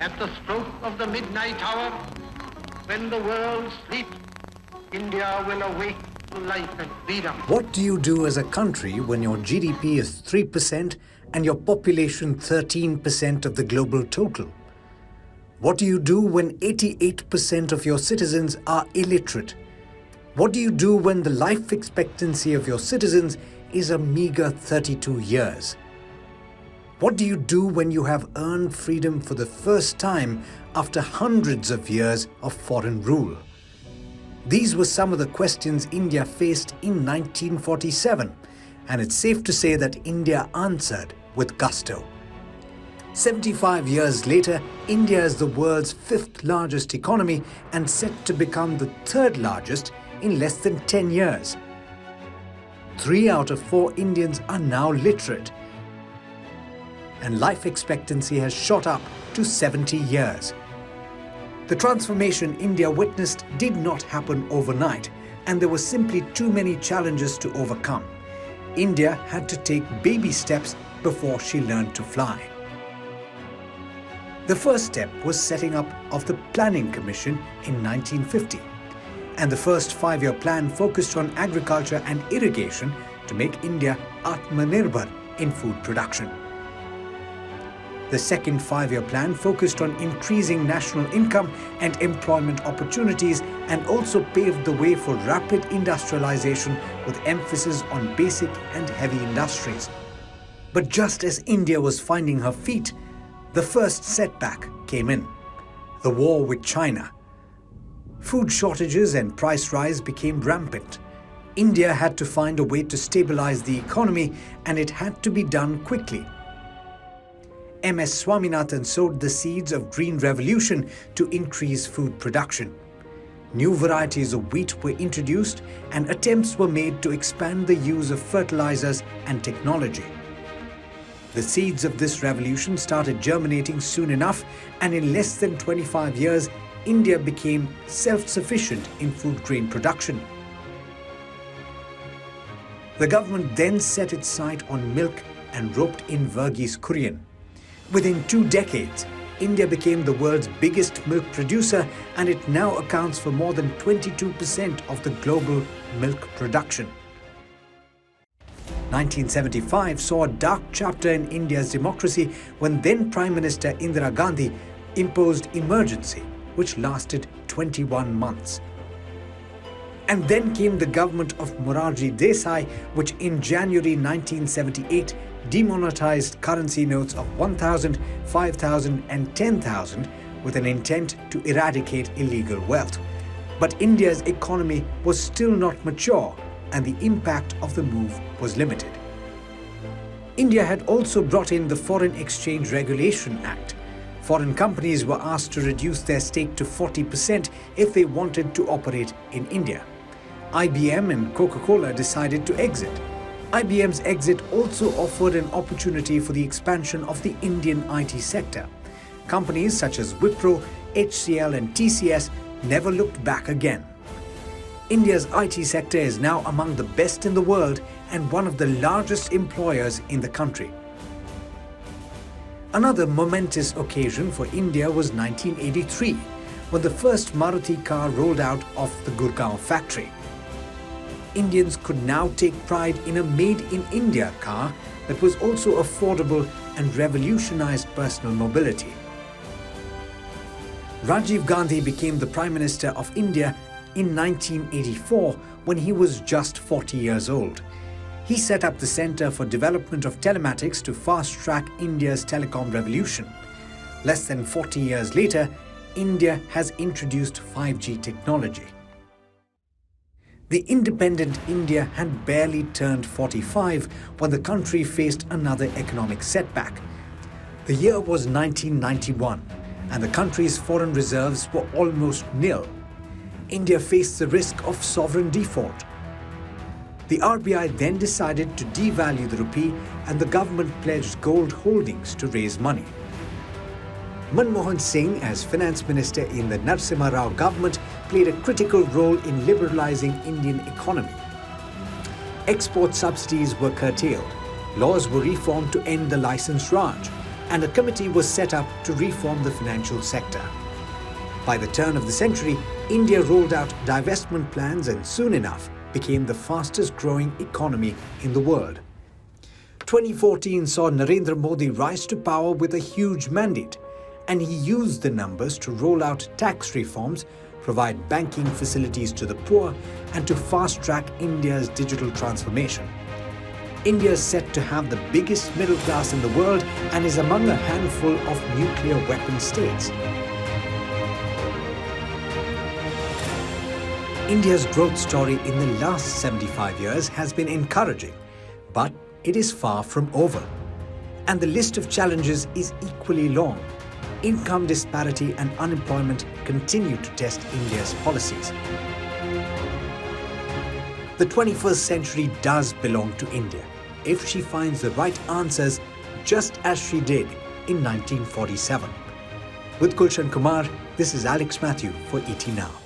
At the stroke of the midnight hour, when the world sleeps, India will awake to life and freedom. What do you do as a country when your GDP is 3% and your population 13% of the global total? What do you do when 88% of your citizens are illiterate? What do you do when the life expectancy of your citizens is a meager 32 years? What do you do when you have earned freedom for the first time after hundreds of years of foreign rule? These were some of the questions India faced in 1947, and it's safe to say that India answered with gusto. 75 years later, India is the world's fifth largest economy and set to become the third largest in less than 10 years. 3 out of 4 Indians are now literate, and life expectancy has shot up to 70 years. The transformation India witnessed did not happen overnight, and there were simply too many challenges to overcome. India had to take baby steps before she learned to fly. The first step was setting up of the Planning Commission in 1950, and the first 5-year plan focused on agriculture and irrigation to make India Atmanirbhar in food production. The second 5-year plan focused on increasing national income and employment opportunities and also paved the way for rapid industrialization with emphasis on basic and heavy industries. But just as India was finding her feet, the first setback came in: the war with China. Food shortages and price rise became rampant. India had to find a way to stabilize the economy, and it had to be done quickly. M.S. Swaminathan sowed the seeds of Green Revolution to increase food production. New varieties of wheat were introduced, and attempts were made to expand the use of fertilizers and technology. The seeds of this revolution started germinating soon enough, and in less than 25 years, India became self-sufficient in food grain production. The government then set its sight on milk and roped in Verghese Kurian. Within 2 decades, India became the world's biggest milk producer, and it now accounts for more than 22% of the global milk production. 1975 saw a dark chapter in India's democracy when then Prime Minister Indira Gandhi imposed emergency, which lasted 21 months. And then came the government of Morarji Desai, which in January 1978 demonetized currency notes of 1,000, 5,000 and 10,000 with an intent to eradicate illegal wealth. But India's economy was still not mature, and the impact of the move was limited. India had also brought in the Foreign Exchange Regulation Act. Foreign companies were asked to reduce their stake to 40% if they wanted to operate in India. IBM and Coca-Cola decided to exit. IBM's exit also offered an opportunity for the expansion of the Indian IT sector. Companies such as Wipro, HCL and TCS never looked back again. India's IT sector is now among the best in the world and one of the largest employers in the country. Another momentous occasion for India was 1983, when the first Maruti car rolled out of the Gurgaon factory. Indians could now take pride in a made-in-India car that was also affordable and revolutionized personal mobility. Rajiv Gandhi became the Prime Minister of India in 1984 when he was just 40 years old. He set up the Centre for Development of Telematics to fast-track India's telecom revolution. Less than 40 years later, India has introduced 5G technology. The independent India had barely turned 45 when the country faced another economic setback. The year was 1991, and the country's foreign reserves were almost nil. India faced the risk of sovereign default. The RBI then decided to devalue the rupee, and the government pledged gold holdings to raise money. Manmohan Singh, as finance minister in the Narasimha Rao government, played a critical role in liberalizing Indian economy. Export subsidies were curtailed, laws were reformed to end the license Raj, and a committee was set up to reform the financial sector. By the turn of the century, India rolled out divestment plans and soon enough became the fastest growing economy in the world. 2014 saw Narendra Modi rise to power with a huge mandate, and he used the numbers to roll out tax reforms, provide banking facilities to the poor, and to fast-track India's digital transformation. India is set to have the biggest middle class in the world and is among a handful of nuclear weapon states. India's growth story in the last 75 years has been encouraging, but it is far from over. And the list of challenges is equally long. Income disparity and unemployment continue to test India's policies. The 21st century does belong to India if she finds the right answers, just as she did in 1947. With Gulshan Kumar, this is Alex Matthew for ET Now.